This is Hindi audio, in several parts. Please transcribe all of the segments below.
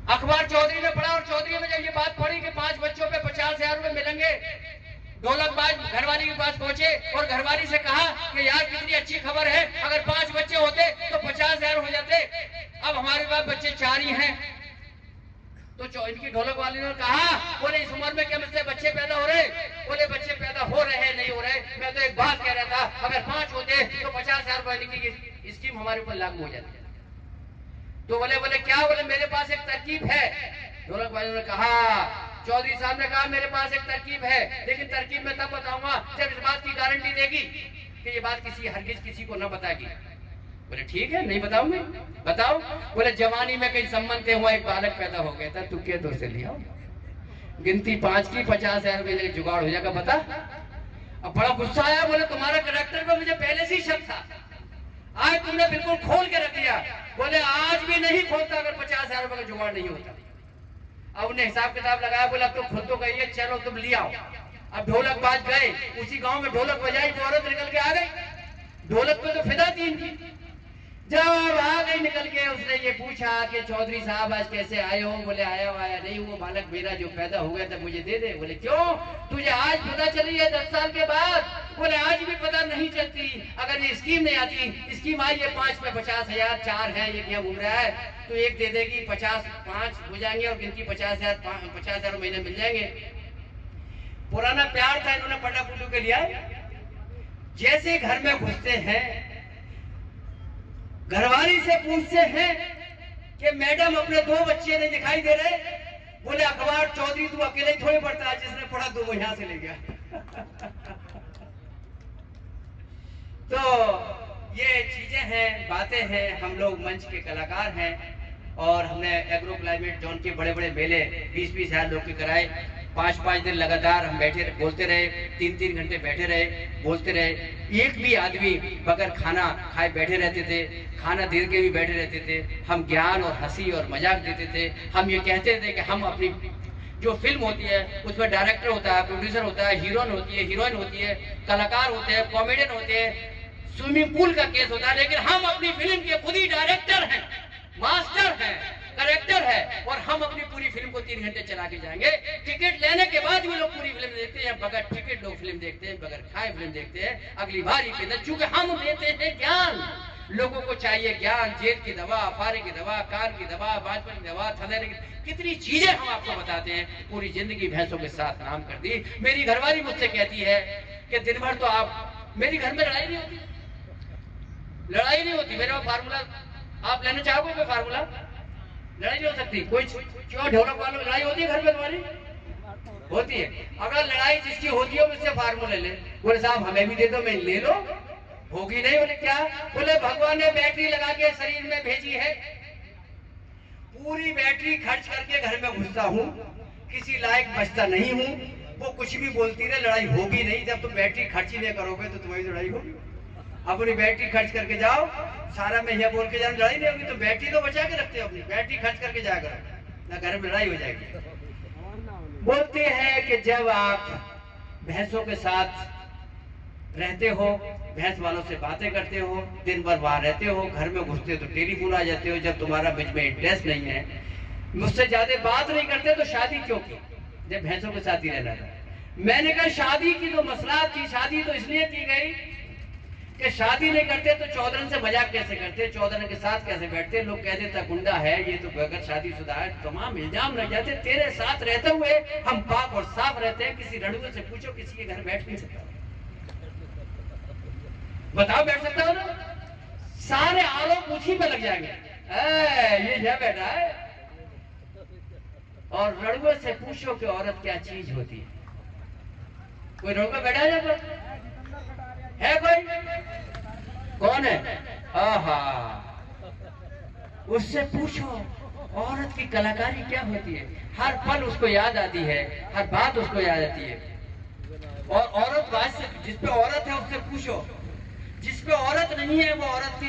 अखबार चौधरी ने पढ़ा और चौधरी में जब ये बात पढ़ी कि 5 बच्चों पे 50,000 रुपए मिलेंगे, ढोलकबाज घरवाली के पास पहुंचे और घरवाली से कहा कि यार कितनी अच्छी खबर है, अगर 5 बच्चे होते तो 50,000 हो जाते, अब हमारे पास बच्चे 4 ही हैं। तो इनकी ढोलक वाली ने कहा, बोले इस उम्र में क्या मुझसे बच्चे पैदा हो रहे? बोले बच्चे पैदा हो रहे नहीं हो रहे, मैं तो एक बात कह रहा था, अगर 5 होते तो 50,000 रुपए की स्कीम हमारे ऊपर लागू हो जाती। तो बोले क्या? बोले मेरे पास एक तरकीब है। ढोलक वाले ने कहा, चौधरी साहब ने कहा मेरे पास एक तरकीब है, लेकिन तरकीब मैं तब बताऊंगा जब इस बात की गारंटी देगी कि ये बात हरगिज किसी को न बताएगी। बोले ठीक है, नहीं बताऊंगी, बताओ। बोले जवानी में कहीं संबंध हुआ एक बालक पैदा हो गया था, तू के दूर से लिया, गिनती 5 की 50,000 रुपए जुगाड़ हो जाएगा, बता। अब बड़ा गुस्सा आया, बोले तुम्हारा कैरेक्टर पे मुझे पहले से ही शक था, आज तुमने बिल्कुल खोल के रख दिया। बोले आज भी नहीं खोलता अगर 50,000 रुपए का जुगाड़ नहीं होता। अब उन्हें हिसाब किताब लगाया, बोला अब तो खुद तो गई है, चलो तुम ले आओ। अब ढोलक बाज गए, उसी गांव में ढोलक बजाई तो औरत निकल के आ गई। ढोलक पे तो फिदा थी इनकी। जब आ गई निकल के, उसने ये पूछा कि चौधरी साहब आज कैसे आए हो? बोले आया नहीं, वो बालक मेरा जो पैदा हो गया था मुझे दे दे। बोले क्यों, तुझे आज पता चली है 10 साल के बाद? बोले आज भी पता नहीं चलती, अगर ये स्कीम नहीं आती। स्कीम आई है 5 पे 50,000, 4 है, ये क्या घूम रहा है, तो एक दे देगी, 5 हो जाएंगे और गिनती 50,000 महीने मिल जाएंगे। पुराना प्यार था, इन्होंने पटा पुटू के लिया। जैसे घर में घुसते हैं, घरवाली से पूछते हैं कि मैडम अपने 2 बच्चे नहीं दिखाई दे रहे। बोले अखबार चौधरी तू अकेले ही थोड़ी पढ़ता है, जिसने पढ़ा 2 वो यहां से ले गया। तो ये चीजें हैं, बातें हैं, हम लोग मंच के कलाकार हैं और हमने एग्रो क्लाइमेट जोन के बड़े बड़े मेले 20-20 हजार लोग के कराए। 5-5 दिन लगातार हम बैठे बोलते रहे, 3-3 घंटे बैठे रहे, बोलते रहे। एक भी आदमी बगैर खाना खाए बैठे रहते थे, खाना दे के भी बैठे रहते थे। हम ज्ञान और हंसी और मजाक देते थे। हम ये कहते थे कि हम अपनी जो फिल्म होती है उसमें डायरेक्टर होता है, प्रोड्यूसर होता है, हीरोइन होती है, हीरोइन होती है, कलाकार होते हैं, कॉमेडियन होते हैं, स्विमिंग पूल का केस होता है, लेकिन हम अपनी फिल्म के खुद ही डायरेक्टर हैं, मास्टर हैं, करेक्टर है। और हम अपनी पूरी फिल्म को 3 घंटे चला के जाएंगे। टिकट लेने के बाद भी लोग पूरी फिल्म देखते हैं, बगैर टिकट लोग फिल्म देखते हैं, बगैर खाए फिल्म देखते हैं। अगली बारी के अंदर चूंकि हम देते हैं ज्ञान, लोगों को चाहिए ज्ञान, जेल की दवा, फारे की दवा, कान की दवा, बाजपन की दवा, थनेरे की, कितनी चीजें हम आपको बताते हैं। पूरी जिंदगी भैंसों के साथ नाम कर दी। मेरी घरवाली मुझसे कहती है कि दिन भर तो आप, मेरी घर में लड़ाई नहीं होती, लड़ाई नहीं होती। मेरे फार्मूला आप लेना चाहोगे? कोई फार्मूला? लड़ाई नहीं हो सकती। कोई क्यों ढोलक वालों लड़ाई होती है घर में तुम्हारी? होती है। अगर लड़ाई जिसकी होती है मुझसे फार्मूला ले। बोले साहब हमें भी दे दो। मैं ले लो, होगी नहीं। बोले क्या? बोले भगवान ने बैटरी लगा के शरीर में भेजी है, पूरी बैटरी खर्च करके घर में घुसता हूँ, किसी लायक बचता नहीं हूँ। वो कुछ भी बोलती रहे, लड़ाई होगी नहीं। जब तुम बैटरी खर्च ही नहीं करोगे तो तुम्हारी लड़ाई होगी। अपनी बैटरी खर्च करके जाओ, सारा मैं यह बोल के जाऊँ लड़ाई नहीं होगी, तो बैटरी तो बचा के रखते हो अपनी, बैटरी खर्च करके जाया करो, ना घर में लड़ाई हो जाएगी। बोलते हैं कि जब आप भैंसों के साथ रहते हो, भैंस वालों से बातें करते हो, दिन भर वहां रहते हो, घर में घुसते हो तो टेलीफोन आ जाते हो। जब तुम्हारा बीच में इंटरेस्ट नहीं है, मुझसे ज्यादा बात नहीं करते, तो शादी क्यों की जब भैंसों के साथ ही रहना था? मैंने कहा शादी की तो मसला थी, शादी तो इसलिए की गई कि शादी नहीं करते तो चौधरन से मजाक कैसे करते, चौधरन के साथ कैसे बैठते, लोग कहते था गुंडा है, ये तो बगैर शादीशुदा है, तमाम इल्जाम लग जाते। तेरे साथ रहते हुए हम पाक और साफ रहते हैं। किसी रड़ुए से पूछो, किसी के घर बैठ नहीं सकता, बताओ बैठ सकता हो ना? सारे आरोप उसी पे लग जाएंगे, ये क्या बैठा है। और रड़ुए से पूछो कि औरत क्या चीज होती है। कोई रड़ुआ बैठा है कोई? कौन है? आहा, उससे पूछो औरत की कलाकारी क्या होती है। हर पल उसको याद आती है, हर बात उसको याद आती है। और औरत से, जिस पे औरत है उससे पूछो, जिस पे औरत नहीं है वो औरत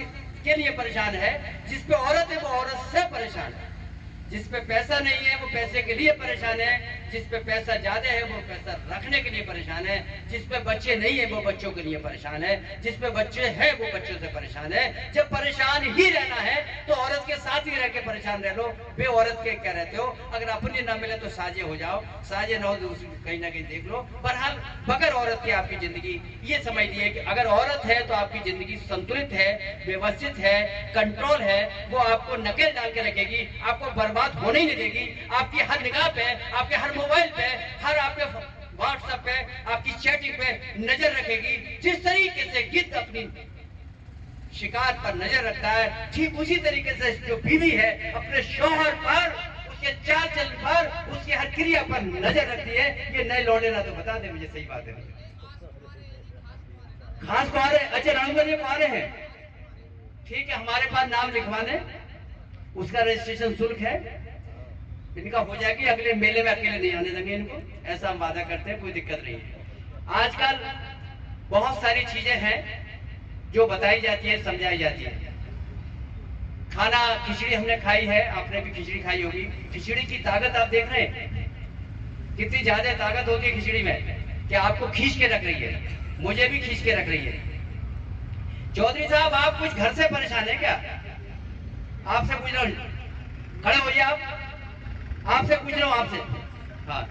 के लिए परेशान है, जिस पे औरत है वो औरत से परेशान है, जिस पे पैसा नहीं है वो पैसे के लिए परेशान है, जिस पे पैसा ज्यादा है वो पैसा रखने के लिए परेशान है, जिस पे बच्चे नहीं है वो बच्चों के लिए परेशान है, जिस पे बच्चे हैं वो बच्चों से परेशान है। जब परेशान ही रहना है तो औरत के साथ ही रह के परेशान रह लो। बे औरत के क्या रहते हो, अगर अपनी ना मिले तो साजे हो जाओ, साजे ना हो तो कहीं ना कहीं देख लो। बहरहाल बगैर औरत की आपकी जिंदगी, ये समझ लीजिए कि अगर औरत है तो आपकी जिंदगी संतुलित है, व्यवस्थित है, कंट्रोल है, वो आपको नकेल डाल के रखेगी, आपको बर्बाद होने ही नहीं देगी। आपकी हर निगाह पे, आपके हर मोबाइल पे, हर आपके व्हाट्सएप पे, आपकी चैटिंग पे नजर रखेगी। जिस तरीके से गिद्ध अपनी शिकार पर नजर रखता है, ठीक उसी तरीके से जो बीवी है अपने शौहर पर, उसके चाल चलन पर, उसकी हर क्रिया पर नजर रखती है। ये नए लौंडे ना तो बता दे मुझे, सही बात है। खास को आ रहे, अच्छे रामगढ़ को आ रहे हैं, ठीक है, हमारे पास नाम लिखवाने, उसका रजिस्ट्रेशन शुल्क है, इनका हो जाएगी। अगले मेले में अकेले नहीं आने देंगे इनको, ऐसा हम वादा करते हैं, कोई दिक्कत नहीं है। आजकल बहुत सारी चीजें हैं जो बताई जाती है, समझाई जाती है। खाना खिचड़ी हमने खाई है, आपने भी खिचड़ी खाई होगी। खिचड़ी की ताकत आप देख रहे हैं, कितनी ज्यादा ताकत होती है खिचड़ी में कि आपको खींच के रख रही है, मुझे भी खींच के रख रही है। चौधरी साहब, आप कुछ घर से परेशान है क्या? आपसे पूछ रहा हूँ, खड़े होइए आप, आपसे पूछ रहा हूँ आपसे। हाँ,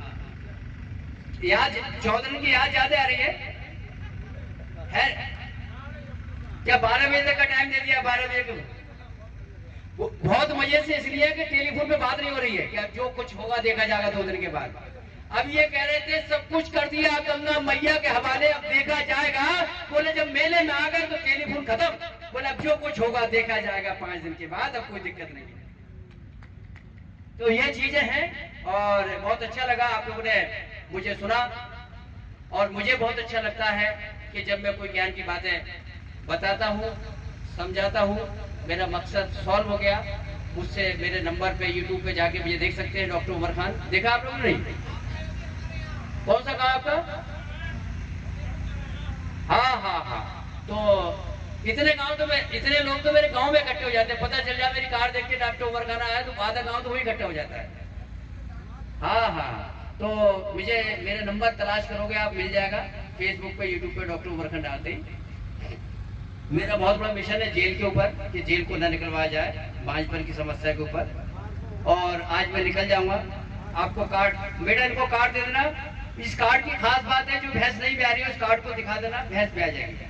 याद चौधरी की याद ज्यादा आ रही है क्या? 12 बजे तक का टाइम दे दिया, 12 बजे को बहुत मजे से, इसलिए कि टेलीफोन पे बात नहीं हो रही है कि अब जो कुछ होगा देखा जाएगा 2 दिन के बाद। अब ये कह रहे थे सब कुछ कर दिया गंगा मैया के हवाले, अब देखा जाएगा। बोले जब मेले में आ गए तो टेलीफोन खत्म, बोले अब जो कुछ होगा देखा जाएगा 5 दिन के बाद, अब कोई दिक्कत नहीं है। तो ये चीजें हैं और बहुत अच्छा लगा आप लोगों ने मुझे सुना, और मुझे बहुत अच्छा लगता है कि जब मैं कोई ज्ञान की बातें बताता हूँ, समझाता हूँ, मेरा मकसद सॉल्व हो गया। मुझसे मेरे नंबर पे यूट्यूब पे जाके मुझे देख सकते हैं, डॉक्टर उमर खान। देखा आप लोगों ने? नहीं, कौन सा कहा आपका? हाँ हाँ हाँ, तो इतने लोग तो मेरे गांव में इकट्ठे हो जाते हैं। पता चल जाए मेरी कार देख के डॉक्टर उमर खान आया तो आधा गांव तो वही इकट्ठा हो जाता है। हाँ हाँ, तो मुझे मेरा नंबर तलाश करोगे आप, मिल जाएगा फेसबुक पे, यूट्यूब पे डॉक्टर उमर खान डालते ही। मेरा बहुत बड़ा मिशन है जेल के ऊपर, कि जेल को न निकलवाया जाए, बांझपन की समस्या के ऊपर। और आज मैं निकल जाऊंगा। आपको कार्ड, बेटा इनको कार्ड दे देना। इस कार्ड की खास बात है, जो भैंस नहीं ब्याह रही है उस कार्ड को दिखा देना, भैंस ब्याह जाएगी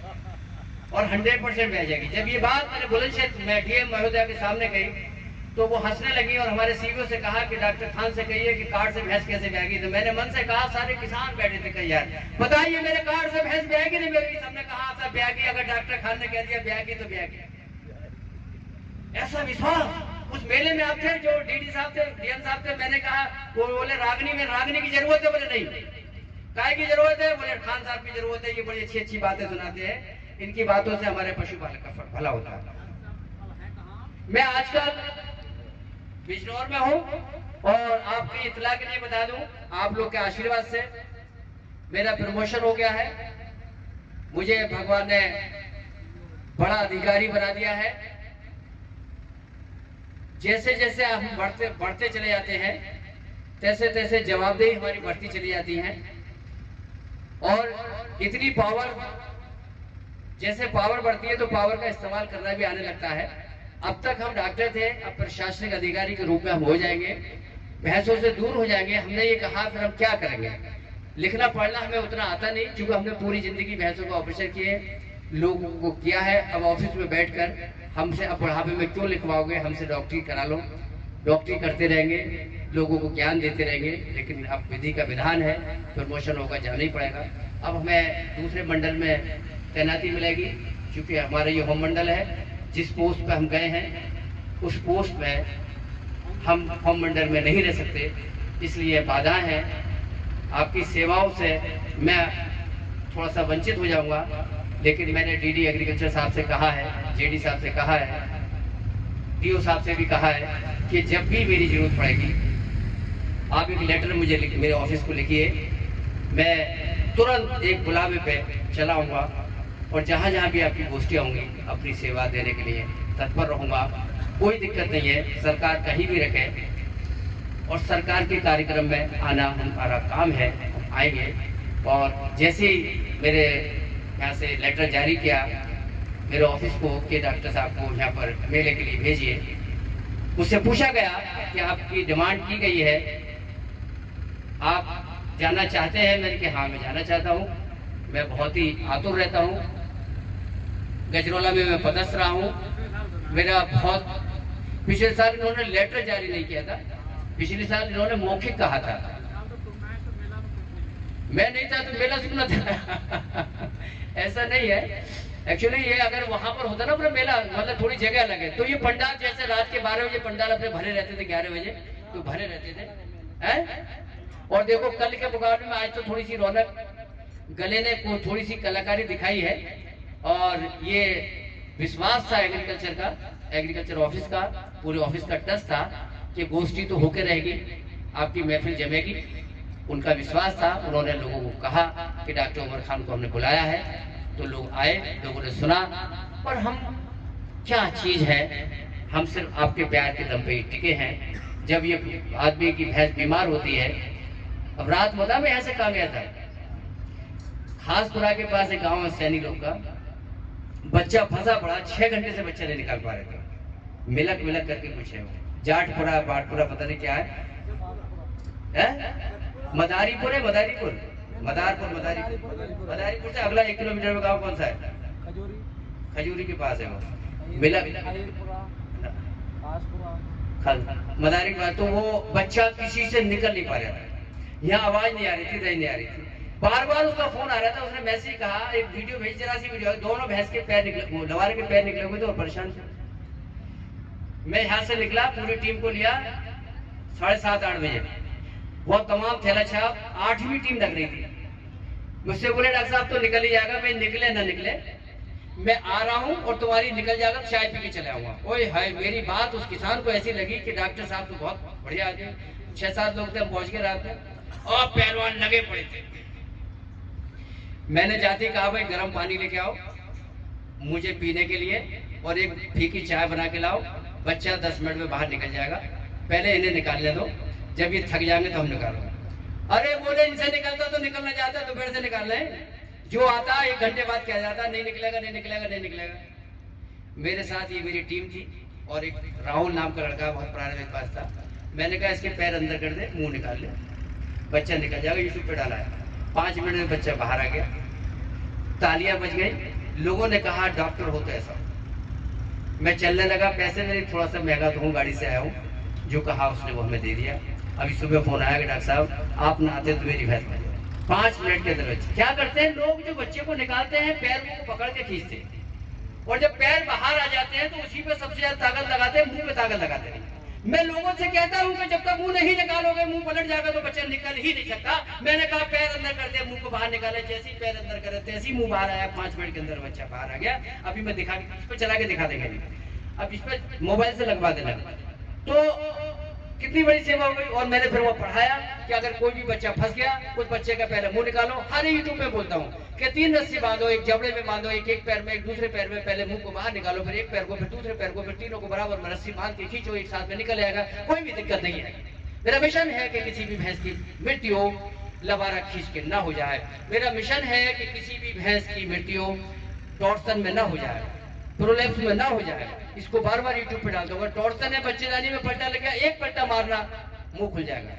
और 100% ब्याह जाएगी। जब ये बात मैंने बुलंदशहर में डीएम महोदया के सामने कही तो वो हंसने लगी और हमारे सीईओ से कहा कि डॉक्टर खान से कहिए कि कार्ड से भैंस कैसे ब्याएगी। तो मैंने मन से कहा, सारे किसान बैठे थे कई यार, बताइए मेरे कार्ड से भैंस ब्याएगी नहीं ब्याएगी? सबने कहा था ब्याएगी, अगर डॉक्टर खान ने कह दिया ब्याएगी तो ब्याएगी। ऐसा विश्वास उस मेले में आप थे, जो डीडी साहब थे, डीएम साहब थे। मैंने कहा, वो बोले रागनी में रागनी की जरूरत है? बोले नहीं। काय की जरूरत है? बोले खान साहब की जरूरत है, ये बड़ी अच्छी अच्छी बातें सुनाते हैं, इनकी बातों से हमारे पशुपालक का भला होता है। मैं आजकल बिजनौर में हूँ और आपकी इतला के लिए बता दूं, आप लोग के आशीर्वाद से मेरा प्रमोशन हो गया है। मुझे भगवान ने बड़ा अधिकारी बना दिया है। जैसे जैसे हम बढ़ते चले जाते हैं, तैसे तैसे जवाबदेही हमारी बढ़ती चली जाती है। और इतनी पावर, जैसे पावर बढ़ती है तो पावर का इस्तेमाल करना भी आने लगता है। अब तक हम डॉक्टर थे, अब प्रशासनिक अधिकारी के रूप में हम हो जाएंगे, भैंसों से दूर हो जाएंगे। हमने ये कहा फिर हम क्या करेंगे? लिखना पढ़ना हमें उतना आता नहीं, क्योंकि हमने पूरी जिंदगी भैंसों का ऑपरेशन किए, लोगों को किया है। अब ऑफिस में बैठकर हमसे अब बुढ़ापे में क्यों लिखवाओगे, हमसे डॉक्टरी करा लो। डॉक्टरी करते रहेंगे, लोगों को ज्ञान देते रहेंगे, लेकिन अब विधि का विधान है, प्रमोशन होगा, जाना ही पड़ेगा। अब हमें दूसरे मंडल में तैनाती मिलेगी, क्योंकि हमारा ये होम मंडल है। जिस पोस्ट पे हम गए हैं उस पोस्ट में हम होम मंडल में नहीं रह सकते, इसलिए बाधाएं हैं। आपकी सेवाओं से मैं थोड़ा सा वंचित हो जाऊंगा, लेकिन मैंने डीडी एग्रीकल्चर साहब से कहा है, जेडी साहब से कहा है, डीओ साहब से भी कहा है कि जब भी मेरी जरूरत पड़ेगी आप एक लेटर मुझे मेरे ऑफिस को लिखिए, मैं तुरंत एक बुलावे पे चला आऊँगा और जहाँ जहाँ भी आपकी गोष्ठियाँ होंगी अपनी सेवा देने के लिए तत्पर रहूँगा। कोई दिक्कत नहीं है, सरकार कहीं भी रखे, और सरकार के कार्यक्रम में आना हमारा काम है, हम आएंगे। और जैसे ही मेरे यहाँ से लेटर जारी किया मेरे ऑफिस को कि डॉक्टर साहब को यहाँ पर मेले के लिए भेजिए, मुझसे पूछा गया कि आपकी डिमांड की गई है, आप जाना चाहते हैं? मैंने कहा हाँ मैं जाना चाहता हूँ, मैं बहुत ही आतुर रहता हूँ। गजरौला में मैं पदस्थ रहा हूँ। मेरा बहुत पिछले साल इन्होंने लेटर जारी नहीं किया था, पिछले साल इन्होंने मौखिक कहा था, मैं नहीं था तो मेला सुनना था। ऐसा नहीं है एक्चुअली, ये अगर वहां पर होता ना पूरा मेला, मतलब थोड़ी जगह अलग है, तो ये पंडाल जैसे रात के 12 बजे पंडाल अपने भरे रहते थे, 11 बजे तो भरे रहते थे हैं? और देखो कल के मुकाबले में आज तो थोड़ी सी रौनक, गले ने को थोड़ी सी कलाकारी दिखाई है। और ये विश्वास था एग्रीकल्चर का, एग्रीकल्चर ऑफिस का, पूरे ऑफिस का ट्रस्ट था कि गोष्ठी तो होकर रहेगी, आपकी महफिल जमेगी। उनका विश्वास था, उन्होंने लोगों को कहा कि डॉक्टर उमर खान को हमने बुलाया है, तो लोग आए, लोगों ने सुना। और हम क्या चीज है, हम सिर्फ आपके प्यार के दम पे ही टिके हैं। जब ये आदमी की भैंस बीमार होती है, अब रात बता मैं यहाँ से कहा गया था, खासपुरा के पास एक गाँव है सैनिक लोग का, बच्चा फंसा पड़ा, 6 घंटे से बच्चा नहीं निकाल पा रहे थे, मिलक मिलक करके कुछ है, जाटपुरा बाटपुरा पता नहीं क्या है? मदारीपुर है, मदारीपुर, मदारपुर, मदारीपुर से अगला 1 किलोमीटर में गांव कौन सा है? खजूरी के पास है वो, मिलक मदारी के पास। तो वो बच्चा किसी से निकल नहीं पा रहा था, यहाँ आवाज नहीं आ रही थी, नहीं आ रही थी, बार बार उसका फोन आ रहा था। उसने मैसेज कहा, एक वीडियो भेज, जरा सी वीडियो, दोनों भैंस के पैर निकले, लवारे के पैर निकले हुए थे और परेशान थे। मैं यहाँ से निकला, पूरी टीम को लिया 7:30-8 बजे, वो तमाम थैला छाप 8वीं टीम लग रही थी। मुझसे बोले डॉक्टर साहब तो निकल ही जाएगा, मैं निकले ना निकले, मैं आ रहा हूँ और तुम्हारी निकल जाएगा, चाय पी के चले आऊंगा। ओए हाय, मेरी बात उस किसान को ऐसी लगी कि डॉक्टर साहब तो बहुत बढ़िया आदमी, 6-7 लोग थे, हम पहुंच के रात में और पहलवान लगे पड़े थे। मैंने जाते कहा भाई गर्म पानी लेके आओ मुझे पीने के लिए और एक फीकी चाय बना के लाओ, बच्चा 10 मिनट में बाहर निकल जाएगा, पहले इन्हें निकालने दो, जब ये थक जाएंगे तो हम निकालेंगे। अरे बोले इनसे निकलता तो निकलना चाहता तो फिर से निकाल लें, जो आता 1 घंटे बाद क्या जाता, नहीं निकलेगा नहीं निकलेगा नहीं निकलेगा। मेरे साथ ये मेरी टीम थी और एक राहुल नाम का लड़का बहुत पुराने मेरे पास था। मैंने कहा इसके पैर अंदर कर दे, मुंह निकाल ले, बच्चा निकल जाएगा। यूट्यूब पे डाला है, 5 मिनट में बच्चा बाहर आ गया, तालियां बज गई, लोगों ने कहा डॉक्टर हो तो ऐसा। मैं चलने लगा, पैसे मेरे थोड़ा सा महंगा तो हूँ, गाड़ी से आया हूँ, जो कहा उसने वो हमें दे दिया। अभी सुबह फोन आया कि डॉक्टर साहब आप ना आते तो मेरी भैंस में 5 मिनट के अंदर बच्चे। क्या करते हैं लोग, जो बच्चे को निकालते हैं पैर को पकड़ के खींचते हैं, और जब पैर बाहर आ जाते हैं तो उसी पे सबसे ज्यादा ताकत लगाते हैं, मुंह पे ताकत लगाते हैं। मैं लोगों से कहता हूँ कि जब तक मुंह नहीं निकालोगे, मुंह पलट जाएगा तो बच्चा निकल ही नहीं सकता। मैंने कहा पैर अंदर कर दे, मुंह को बाहर निकाले, जैसे ही पैर अंदर करे तैसे ही मुंह बाहर आया, 5 मिनट के अंदर बच्चा बाहर आ गया। अभी मैं दिखा के इस पे चला के दिखा देंगे, अब इस पे मोबाइल से लगवा देना। तो कितनी बड़ी सेवा हो गई। और मैंने फिर वो पढ़ाया कि अगर कोई भी बच्चा फंस गया, उस बच्चे का पहले मुंह निकालो। हर यूट्यूब में बोलता हूँ कि 3 रस्सी बांधो, एक जबड़े में बांधो, एक पैर में, एक दूसरे पैर में, पहले मुंह को बाहर निकालो, फिर एक पैर को, फिर दूसरे पैर को, फिर तीनों को बराबर में रस्सी बांध के खींचो, एक साथ में निकल आएगा, कोई भी दिक्कत नहीं है। मेरा मिशन है कि किसी भी भैंस की मृत्यु लबारा खींच के ना हो जाए। मेरा मिशन है कि किसी भी भैंस की मृत्यु टॉर्सन में ना हो जाए, प्रोलैप्स में ना हो जाए। इसको बार बार यूट्यूब पे डाल दूंगा। टॉर्सन है, बच्चेदानी में पलटा लग गया, एक पलटा मारना मुंह खुल जाएगा।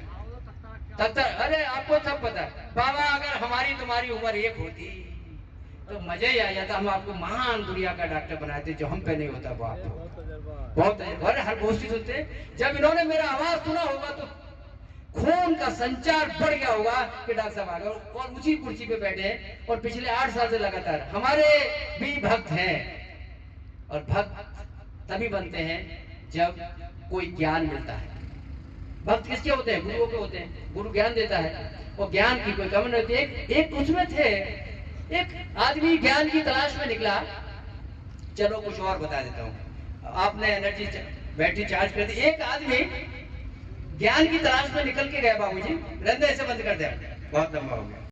तब अरे आपको सब पता है बाबा, अगर हमारी तुम्हारी उम्र एक होती तो मजा ही आ जाता। हम आपको महान दुनिया का डॉक्टर बनाते, जो हम पे नहीं होता वो आपको बहुत है। और हर गोष्ठी सुनते, जब इन्होंने मेरा आवाज सुना होगा तो खून का संचार बढ़ गया होगा कि डॉक्टर साहब आ गए और उसी कुर्सी पे बैठे हैं। और पिछले 8 साल से लगातार हमारे भी भक्त हैं, और भक्त तभी बनते हैं जब कोई ज्ञान मिलता है। भक्त किसके होते हैं? गुरुओं के होते हैं। गुरु ज्ञान देता है और ज्ञान की कोई कमी नहीं होती। एक उसमें थे, एक आदमी ज्ञान की तलाश में निकला। चलो कुछ और बता देता हूँ, आपने एनर्जी बैटरी चार्ज कर दी। एक आदमी ज्ञान की तलाश में निकल के गया, बाबूजी रंधे ऐसे बंद कर दिया, बहुत लंबा हो गया।